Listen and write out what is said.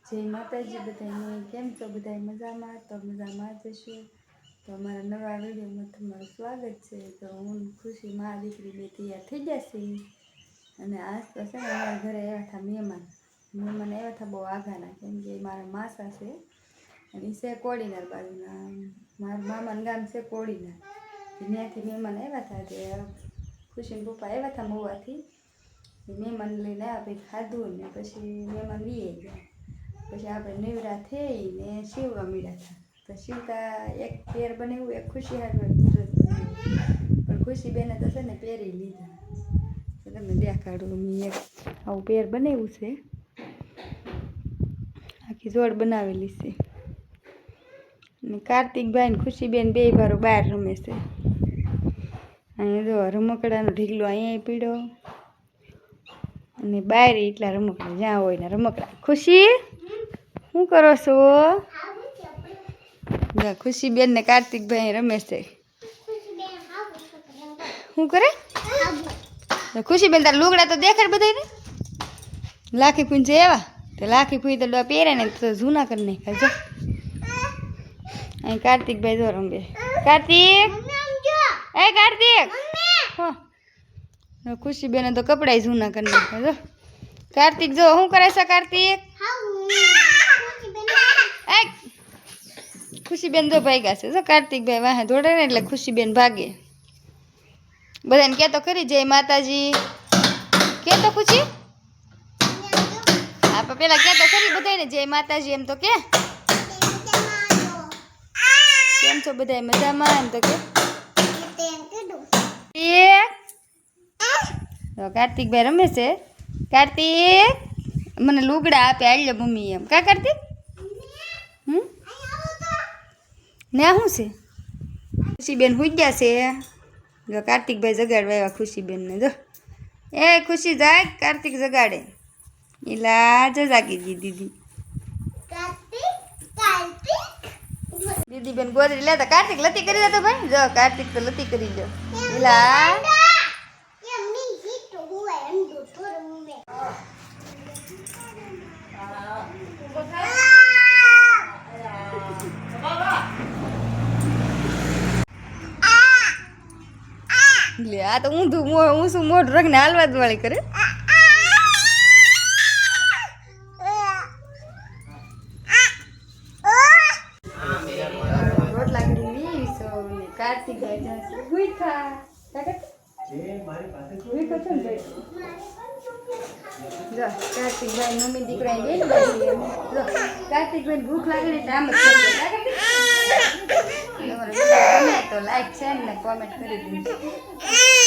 જય માતાજી બધાને કેમ છો બધા મજામાં તો મજામાં જશું તો અમારા નવા વિડીયોમાં તમારું સ્વાગત છે તો હું ખુશી મા દીકરી બે તૈયાર થઈ જશે અને આજ તો છે ને અમારા ઘરે આવ્યા હતા મહેમાન આવ્યા હતા બહુ આઘાના કેમ કે મારા માસા છે અને એ છે કોડીનાર બાજુના મારા મામાનું ગામ છે કોડીનાર ત્યાંથી મહેમાન આવ્યા હતા તે ખુશીના પપ્પા આવ્યા હતા મોવાથી મહેમાન લઈને આવ્યા પછી ખાધું ને પછી મહેમાન વીએ ગયા પછી આપણે નિવરા થઈને શિવવા મળ્યા હતા તો શિવતા એક પેર બનાવ્યું એક ખુશી હારું પણ ખુશી બેને તો છે ને પહેરી લીધા તો તમને દેખાડું મેં એક આવું પેર બનાવ્યું છે આખી જોડ બનાવેલી છે અને કાર્તિકભાઈ ને ખુશીબેન બે ભારો બહાર રમે છે અહીંયા જો રમકડાનો ઢીગલો અહીંયા પીડ્યો અને બહાર એટલા રમકડા જ્યાં હોય ને રમકડા ખુશી શું કરો છો ખુશીબેન ને કાર્તિકભાઈ રમે છે શું કરે ખુશીબેન તાર લુગડા તો દેખાડ બધાને લાખી ફૂન છે એવા તો લાખી ફૂઈ તો પહેરે ને તો જૂના કરી નાખ્યા જો અહીં કાર્તિકભાઈ જો રમે કાર્તિક એ કાર્તિક ખુશીબેને તો કપડાય જૂના કરી નાખ્યા જો કાર્તિક જો શું કરે છે કાર્તિક ખુશીબેન જો ભાગ્યા છે જો કાર્તિકભાઈ વાહે દોડે ને એટલે ખુશીબેન ભાગે બધાને કહેતો ખરી જય માતાજી કહેતો ખુશી હા પણ પેલા કહેતો ખરી બધાને જય માતાજી એમ તો કે કેમ છો બધા મજામાં એમ તો કે કાર્તિકભાઈ રમે છે કાર્તિક મને લુગડા આપે આલ્યો મમ્મી એમ કા કાર્તિક ને શું છે ખુશીબેન હુઈ ગયા છે જો કાર્તિકભાઈ જગાડવા આવ્યા ખુશીબેનને જો એ ખુશી જાય કાર્તિક જગાડે એલા જ જાગી ગઈ દીદી દીદીબેન ગોદરી લેતા કાર્તિક લતી કરી દેતો ભાઈ જો કાર્તિક તો લતી કરી દો એલા આ તો ઊંધું ઊંસું મોઢું રખને હાલવા જ વાળી કરે રોટલા કરી લીસો ને કાર્તિકભાઈ જશે ભૂખા જો કાર્તિકભાઈ મમ્મી દીકરા ગઈ ને જો કાર્તિકભાઈ ભૂખ લાગે ને આમ જ તો લાઈક છે ને કોમેન્ટ કરી દીધું